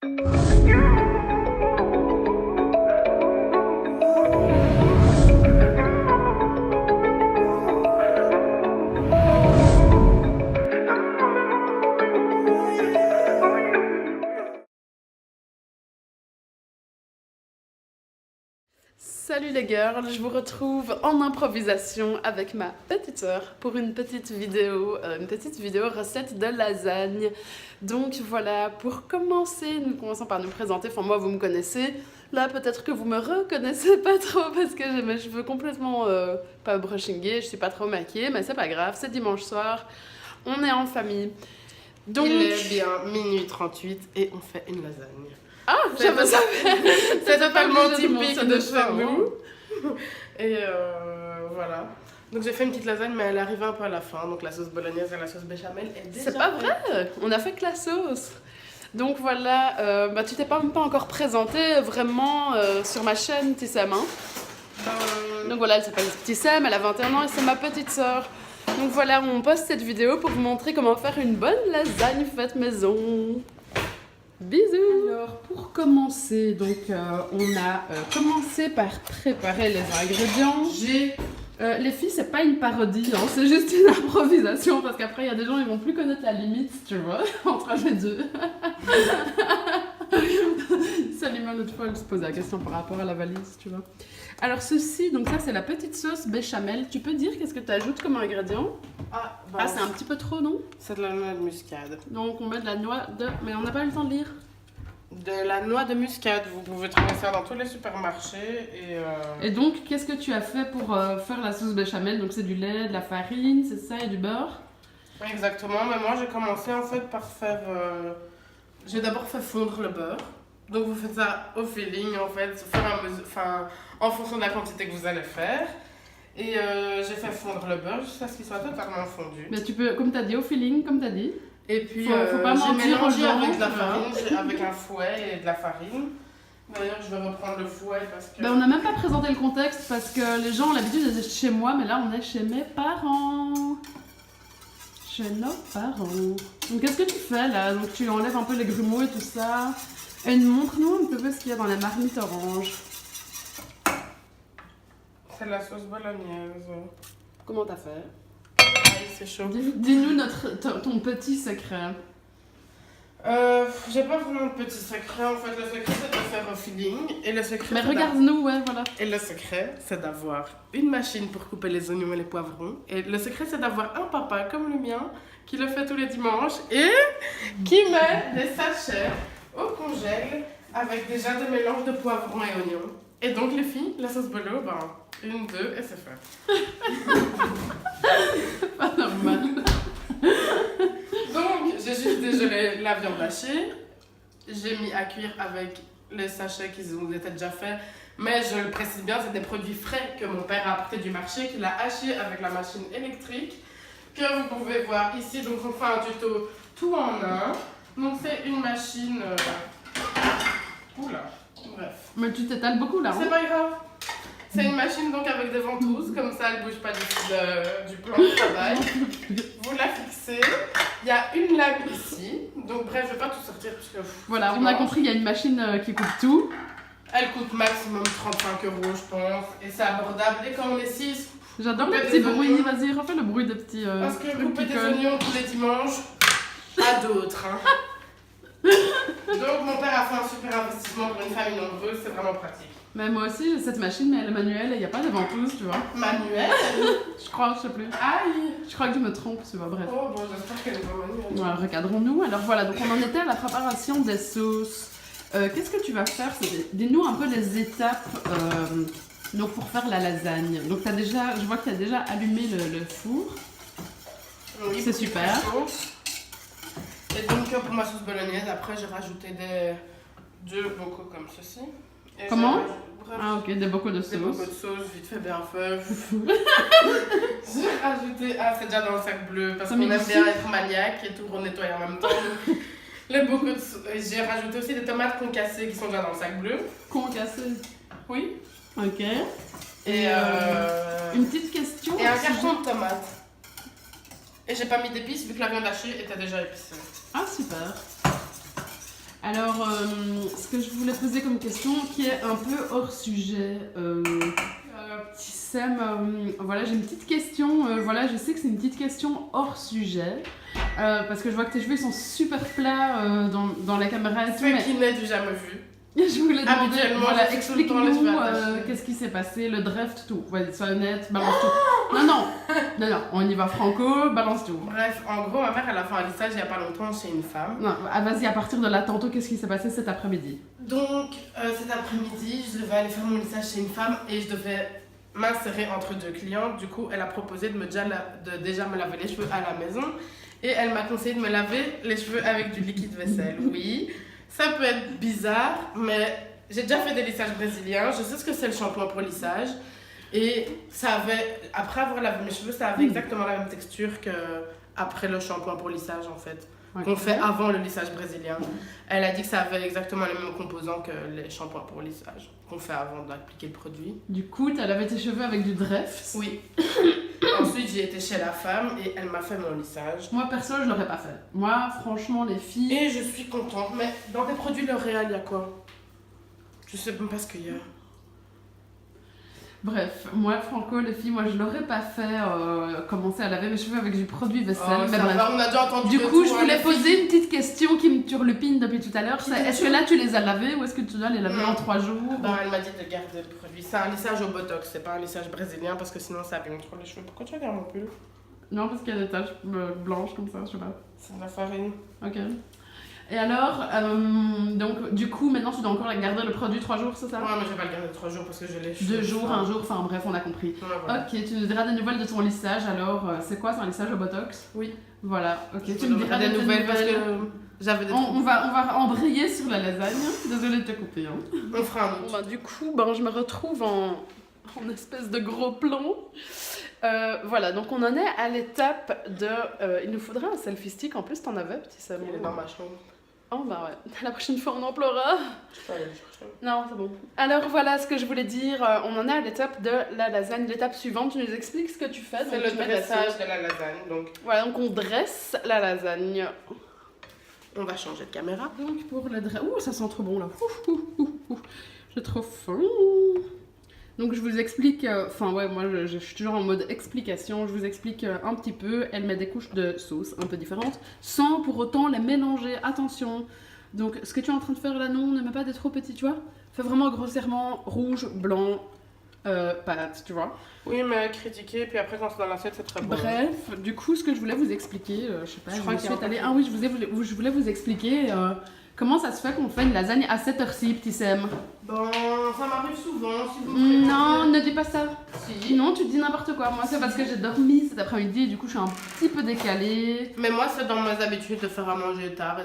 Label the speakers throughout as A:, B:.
A: Salut les girls, je vous retrouve en improvisation avec ma petite sœur pour une petite vidéo recette de lasagne. Donc voilà, pour commencer, nous commençons par nous présenter. Enfin moi vous me connaissez, là peut-être que vous me reconnaissez pas trop parce que j'ai mes cheveux complètement pas brushingés, je suis pas trop maquillée, mais c'est pas grave, c'est dimanche soir, on est en famille. Donc...
B: Il est bien minuit 38 et on fait une lasagne.
A: Ah, j'avais ça.
B: C'est totalement typique de chez
A: nous.
B: nous. Et voilà. Donc j'ai fait une petite lasagne, mais elle arrive un peu à la fin. Donc la sauce bolognaise et la sauce béchamel est déjà
A: C'est pas vrai, on a fait que la sauce. Donc voilà, tu t'es pas encore présentée vraiment sur ma chaîne Tissem. Donc voilà, elle s'appelle Tissem, elle a 21 ans et c'est ma petite sœur. Donc voilà, on poste cette vidéo pour vous montrer comment faire une bonne lasagne faite maison. Bisous. Alors pour commencer, donc on a commencé par préparer les ingrédients. Les filles, c'est pas une parodie, hein, c'est juste une improvisation parce qu'après il y a des gens ils vont plus connaître la limite, tu vois, entre les deux. Salima l'autre fois elle se posait la question par rapport à la valise, tu vois. Alors ceci, donc ça c'est la petite sauce béchamel. Tu peux dire qu'est-ce que tu ajoutes comme ingrédient? C'est un petit peu trop, non?
B: C'est de la noix de muscade.
A: Donc on met de la noix de... Mais on n'a pas eu le temps de lire.
B: De la noix de muscade, vous pouvez trouver ça dans tous les supermarchés.
A: Et donc qu'est-ce que tu as fait pour faire la sauce béchamel? Donc c'est du lait, de la farine, c'est ça, et du beurre?
B: Exactement, mais moi j'ai commencé en fait par faire... J'ai d'abord fait fondre le beurre. Donc vous faites ça au feeling en fait, en fonction de la quantité que vous allez faire. Et j'ai fait fondre le beurre jusqu'à ce qu'il soit totalement fondu.
A: Mais tu peux, comme tu as dit, au feeling, comme tu as dit.
B: Et puis
A: faut pas
B: j'ai
A: mentir aux
B: mélangé
A: gens,
B: avec de la farine, avec un fouet et de la farine. D'ailleurs je vais reprendre le fouet parce que...
A: On n'a même pas présenté le contexte parce que les gens ont l'habitude d'être chez moi, mais là on est chez mes parents. Chez nos parents. Donc qu'est-ce que tu fais là? Donc tu enlèves un peu les grumeaux et tout ça. Et montre-nous un peu ce qu'il y a dans la marmite orange.
B: C'est la sauce bolognaise.
A: Comment t'as fait?
B: Aïe, c'est chaud.
A: Dis-nous ton petit secret.
B: J'ai pas vraiment de petit secret. En fait, le secret c'est de faire au feeling. Et le secret,
A: mais regarde-nous, ouais, voilà.
B: Et le secret, c'est d'avoir une machine pour couper les oignons et les poivrons. Et le secret, c'est d'avoir un papa comme le mien qui le fait tous les dimanches et qui met des sachets au congèle avec déjà des mélanges de poivrons et oignons. Et donc, les filles, la sauce bolo, une, deux, et c'est fait.
A: Pas normal.
B: Donc, j'ai juste dégelé la viande hachée. J'ai mis à cuire avec les sachets qui ont été déjà faits. Mais je le précise bien, c'est des produits frais que mon père a apporté du marché, qu'il a haché avec la machine électrique que vous pouvez voir ici. Donc, on fait un tuto tout en un. Donc, c'est une machine... Oula, bref.
A: Mais tu t'étales beaucoup là, hein?
B: C'est pas grave. C'est une machine donc avec des ventouses, comme ça elle bouge pas du plan de travail. Vous la fixez. Il y a une lame ici. Donc bref, je vais pas tout sortir parce que...
A: Voilà, on a compris, il y a une machine qui coupe tout.
B: Elle coûte maximum 35 €, je pense. Et c'est abordable. Et quand on est 6...
A: J'adore le petit bruit. Vas-y, refais le bruit des petits...
B: parce que couper des oignons tous les dimanches, à d'autres. Hein. Donc mon père a fait un super investissement pour une famille nombreuse, c'est vraiment pratique.
A: Mais moi aussi j'ai cette machine, mais elle est manuelle et il n'y a pas de ventouse, tu vois.
B: Manuelle?
A: Je crois, je sais plus.
B: Aïe!
A: Je crois que je me trompe, tu vois, bref.
B: Oh bon, j'espère qu'elle est pas manuelle.
A: Voilà, recadrons-nous. Alors voilà, donc on en était à la préparation des sauces. Qu'est-ce que tu vas faire? Dis-nous un peu les étapes donc pour faire la lasagne. Donc je vois que tu as déjà allumé le four.
B: Oui,
A: c'est super.
B: Et donc pour ma sauce bolognaise, après j'ai rajouté deux bocaux comme ceci. Et
A: comment? Ah ok, des bocaux de sauce.
B: Des bocaux de sauce, vite fait bien fait. J'ai rajouté... Ah, c'est déjà dans le sac bleu, parce qu'on aime bien être maniaque et tout renettoyer en même temps. Les bocaux de sauce. J'ai rajouté aussi des tomates concassées qui sont déjà dans le sac bleu.
A: Concassées?
B: Oui.
A: Ok.
B: Et
A: une petite question.
B: Et un carton de tomates. Et j'ai pas mis d'épices vu que la viande hachée était déjà épicée.
A: Ah super. Alors, ce que je voulais poser comme question, qui est un peu hors sujet, petit Sam, voilà, j'ai une petite question, voilà, je sais que c'est une petite question hors sujet, parce que je vois que tes cheveux ils sont super plats dans la caméra et tout,
B: C'est qui n'est du jamais vu.
A: je voulais demander,
B: Habituellement,
A: voilà,
B: je fais tout le temps les
A: explique-nous
B: cheveux attachés.
A: qu'est-ce qui s'est passé, le draft, tout, vas-y, sois honnête, balance tout. Non, on y va franco, balance tout.
B: Bref, en gros, ma mère, elle a fait un lissage il y a pas longtemps chez une femme.
A: Non, vas-y, à partir de là, tantôt, qu'est-ce qui s'est passé cet après-midi?
B: Donc, cet après-midi, je devais aller faire mon lissage chez une femme et je devais m'insérer entre deux clientes. Du coup, elle a proposé de déjà me laver les cheveux à la maison et elle m'a conseillé de me laver les cheveux avec du liquide vaisselle. Oui, ça peut être bizarre, mais j'ai déjà fait des lissages brésiliens. Je sais ce que c'est le shampoing pour lissage. Et ça avait, après avoir lavé mes cheveux, ça avait exactement la même texture que après le shampoing pour lissage en fait.
A: Ouais.
B: Qu'on fait avant le lissage brésilien. Elle a dit que ça avait exactement les mêmes composants que les shampoings pour lissage qu'on fait avant d'appliquer le produit.
A: Du coup, t'as lavé tes cheveux avec du Dreft.
B: Oui. Ensuite, j'ai été chez la femme et elle m'a fait mon lissage.
A: Moi, perso, je l'aurais pas fait. Moi, franchement, les filles...
B: Et je suis contente. Mais dans tes produits L'Oréal, il y a quoi? Je sais même pas ce qu'il y a.
A: Bref, moi, Franco, les filles, moi, je l'aurais pas fait commencer à laver mes cheveux avec du produit vaisselle.
B: Oh,
A: mais
B: ça
A: bref.
B: va, on a déjà entendu
A: Du
B: le
A: coup,
B: tout,
A: je
B: hein,
A: voulais
B: les
A: poser
B: filles.
A: une petite question qui me turlupine depuis tout à l'heure. C'est, est-ce que là, tu les as lavés ou est-ce que tu dois les laver en 3 jours?
B: Bah, elle m'a dit de garder le produit. C'est un lissage au botox, c'est pas un lissage brésilien parce que sinon ça abîme trop les cheveux. Pourquoi tu regardes mon pull?
A: Non, parce qu'il y a des taches blanches comme ça, je sais pas.
B: C'est de la farine.
A: Ok. Et alors, donc, du coup, maintenant, tu dois encore garder le produit 3 jours, c'est ça?
B: Ouais, mais je vais pas le garder 3 jours parce que je l'ai
A: 2 jours, 1 jour, enfin bref, on a compris.
B: Ouais, voilà.
A: Ok, tu nous diras des nouvelles de ton lissage alors. C'est quoi, c'est un lissage au botox?
B: Oui.
A: Voilà, ok,
B: Je
A: tu
B: vous
A: me diras
B: donnerai
A: des nouvelles
B: parce que j'avais des
A: On va embrayer sur la lasagne. Désolée de te couper. Hein.
B: On fera un autre.
A: Du coup, je me retrouve en espèce de gros plomb. Voilà, donc on en est à l'étape de... il nous faudrait un selfie stick. En plus, t'en avais, petit Sam.
B: Il est dans ma chambre.
A: Oh, bah ouais. La prochaine fois, on en pleura.
B: Je peux aller le chercher.
A: Non, c'est bon. Alors voilà ce que je voulais dire. On en est à l'étape de la lasagne. L'étape suivante, tu nous expliques ce que tu fais.
B: C'est
A: Donc,
B: le
A: tu mets de la
B: dressage
A: sauce.
B: de la lasagne. Donc,
A: Voilà, donc on dresse la lasagne.
B: on va changer de caméra.
A: Donc pour le dressage... Ouh, ça sent trop bon là. J'ai trop faim. Donc je vous explique... Enfin ouais, moi je suis toujours en mode explication. Je vous explique un petit peu. Elle met des couches de sauce un peu différentes sans pour autant les mélanger. Attention. Donc ce que tu es en train de faire là, non, ne met pas des trop petits, tu vois. Fais vraiment grossièrement rouge, blanc, pâte, tu vois.
B: Oui, mais critiquer, puis après quand c'est dans l'assiette, c'est très bon.
A: Bref, du coup, ce que je voulais vous expliquer, je sais pas,
B: Je crois qu'il y a un
A: allée... Ah oui, je voulais vous expliquer comment ça se fait qu'on fait une lasagne à cette heure-ci, petit Sam.
B: Bon, ça m'arrive souvent, si vous
A: Non, ne dis pas ça.
B: Si.
A: Non, tu dis n'importe quoi. Moi, c'est parce que j'ai dormi cet après-midi et du coup, je suis un petit peu décalée.
B: Mais moi, c'est dans mes habitudes de faire à manger tard.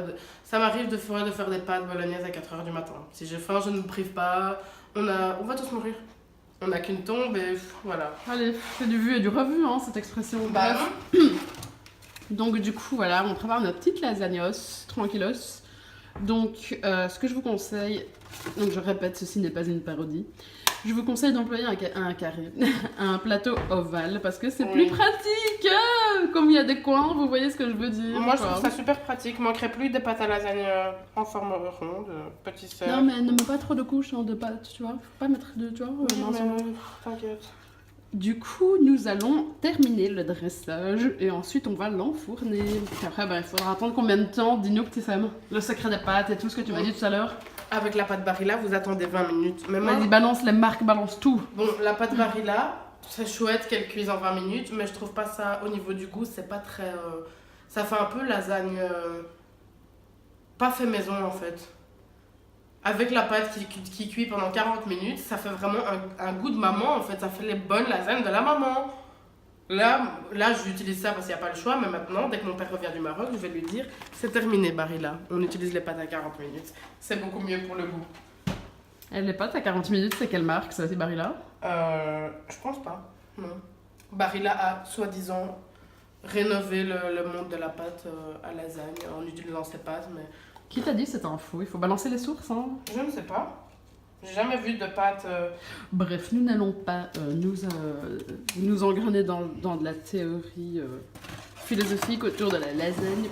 B: Ça m'arrive de faire des pâtes bolognaises à 4h du matin. Si j'ai faim, je ne me prive pas. On va tous mourir. On n'a qu'une tombe et voilà.
A: Allez, c'est du vu et du revu, hein, cette expression.
B: Bah,
A: Bref. Donc, du coup, voilà, on prépare notre petite lasagnos, tranquillos. Donc, ce que je vous conseille, donc je répète, ceci n'est pas une parodie. Je vous conseille d'employer un carré, un plateau ovale, parce que c'est plus pratique. Comme il y a des coins, vous voyez ce que je veux dire.
B: moi, je trouve ça super pratique. Manquerait plus des pâtes à lasagne en forme ronde, petits cercles.
A: Non, mais ne mets pas trop de couches de pâtes, tu vois. Faut pas mettre de, tu vois.
B: T'inquiète.
A: Du coup, nous allons terminer le dressage et ensuite on va l'enfourner. Puis après, il faudra attendre combien de temps? Dis-nous, petit Sam. Le secret des pâtes et tout ce que tu m'as dit tout à l'heure.
B: Avec la pâte Barilla, vous attendez 20 minutes. Mais moi,
A: Vas-y, balance les marques, balance tout.
B: bon, la pâte Barilla, c'est chouette qu'elle cuise en 20 minutes, mais je trouve pas ça, au niveau du goût, c'est pas très... ça fait un peu lasagne... pas fait maison, en fait. Avec la pâte qui cuit pendant 40 minutes, ça fait vraiment un goût de maman, en fait. Ça fait les bonnes lasagnes de la maman. Là j'utilise ça parce qu'il n'y a pas le choix, mais maintenant, dès que mon père revient du Maroc, je vais lui dire c'est terminé, Barilla. On utilise les pâtes à 40 minutes. C'est beaucoup mieux pour le goût.
A: Elle les pâtes à 40 minutes, c'est quelle marque ça, c'est Barilla?
B: Je pense pas. Non. Barilla a soi-disant rénové le monde de la pâte à lasagne en utilisant ses pâtes, mais
A: Qui t'a dit cette info? Il faut balancer les sources, hein.
B: je ne sais pas. J'ai jamais vu de pâte.
A: Bref, nous n'allons pas nous engrainer dans de la théorie philosophique autour de la lasagne.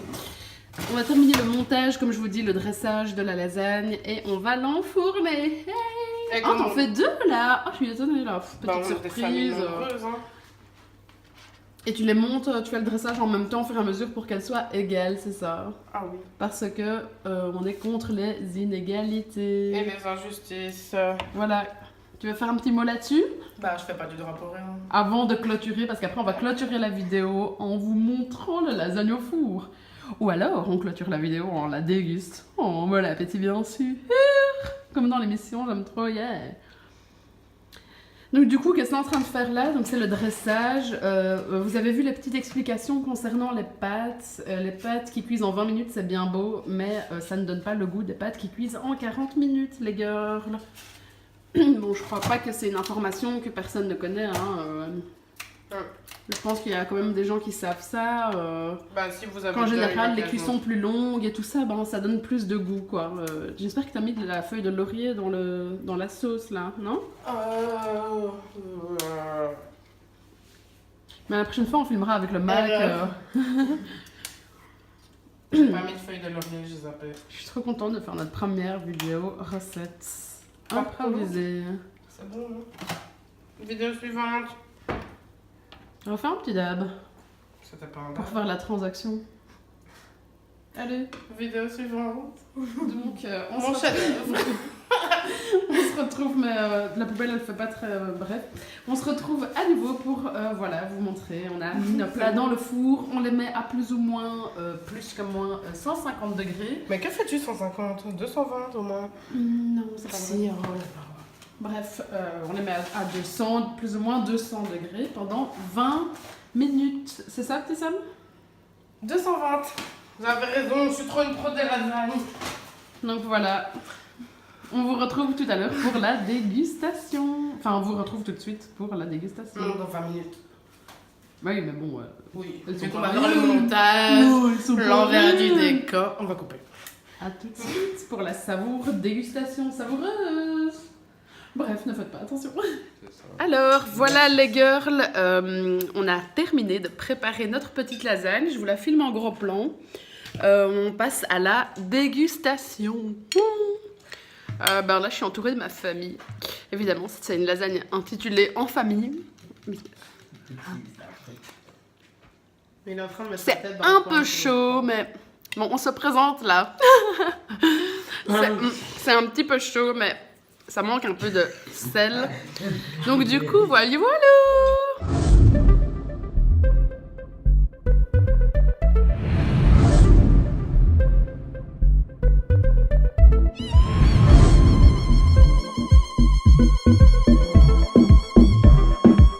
A: On va terminer le montage, comme je vous dis, le dressage de la lasagne et on va l'enfourner. Hey. Oh, t'en fais 2 là. Oh, je suis étonnée là. Petite surprise. Et tu les montes, tu fais le dressage en même temps, au fur et à mesure, pour qu'elles soient égales, c'est ça?
B: Ah oui.
A: Parce que on est contre les inégalités.
B: Et les injustices.
A: Voilà. Tu veux faire un petit mot là-dessus?
B: Bah, je fais pas du droit pour rien.
A: Avant de clôturer, parce qu'après on va clôturer la vidéo en vous montrant le lasagne au four. Ou alors on clôture la vidéo en la déguste. Oh, bon appétit bien sûr. Comme dans l'émission, j'aime trop, yeah. Donc du coup, qu'est-ce qu'on est en train de faire là? Donc c'est le dressage. Vous avez vu les petites explications concernant les pâtes. Les pâtes qui cuisent en 20 minutes, c'est bien beau, mais ça ne donne pas le goût des pâtes qui cuisent en 40 minutes, les girls. Bon, je crois pas que c'est une information que personne ne connaît. Hein. Je pense qu'il y a quand même des gens qui savent ça.
B: Bah, si vous avez
A: qu'en général, les cuissons plus longues et tout ça, ben, ça donne plus de goût, quoi. J'espère que tu as mis de la feuille de laurier dans la sauce, là, non? Mais la prochaine fois, on filmera avec le Mac.
B: J'ai pas mis de feuille de laurier, je zappé.
A: Je suis trop contente de faire notre première vidéo recette improvisée.
B: C'est bon, hein? Vidéo suivante.
A: On va faire un petit dab.
B: C'était pas un
A: Pour
B: dab.
A: faire la transaction. Allez.
B: Vidéo suivante.
A: Donc, on
B: Mon
A: se retrouve, mais la poubelle elle fait pas très bref. On se retrouve à nouveau pour voilà, vous montrer. On a mis nos plats dans le four, on les met à plus ou moins, plus que moins 150 degrés.
B: Mais que fais-tu 150? 220 au moins?
A: Non, c'est pas vrai. Bref, on les met à 200, plus ou moins 200 degrés pendant 20 minutes. C'est ça, petit Sam?
B: 220. Vous avez raison, je suis trop une pro des lasagnes.
A: Donc voilà. On vous retrouve tout à l'heure pour la dégustation. Enfin, on vous retrouve tout de suite pour la dégustation.
B: Non, dans 20 minutes.
A: Oui, mais bon.
B: Oui,
A: elles sont
B: on
A: pas
B: va faire le
A: bonnes.
B: montage,
A: Non, elles sont pas
B: l'envers du
A: bonnes.
B: décor. On va couper.
A: A tout de suite pour la dégustation savoureuse. Bref, ne faites pas attention. Alors, voilà les girls, on a terminé de préparer notre petite lasagne. Je vous la filme en gros plan. On passe à la dégustation. Ben là, je suis entourée de ma famille. Évidemment, c'est une lasagne intitulée En famille.
B: Mais il est en train de mettre
A: C'est
B: sa tête dans
A: un
B: le coin,
A: peu chaud, mais bon, on se présente là. C'est un petit peu chaud, mais ça manque un peu de sel. Donc du coup, voilà.